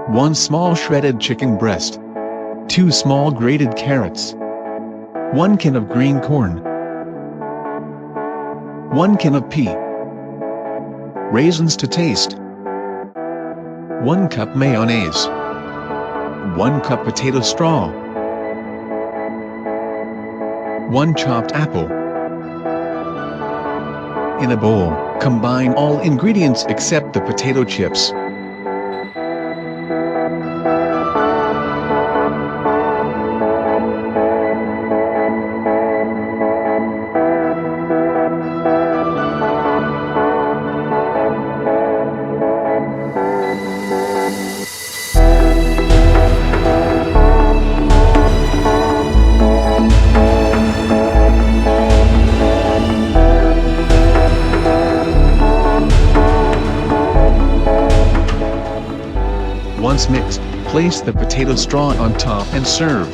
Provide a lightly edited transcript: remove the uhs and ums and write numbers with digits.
1 small shredded chicken breast, 2 small grated carrots, 1 can of green corn, 1 can of pea, raisins to taste, 1 cup mayonnaise, 1 cup potato straw, 1 chopped apple. In a bowl, combine all ingredients except the potato chips. Once mixed, place the potato straw on top and serve.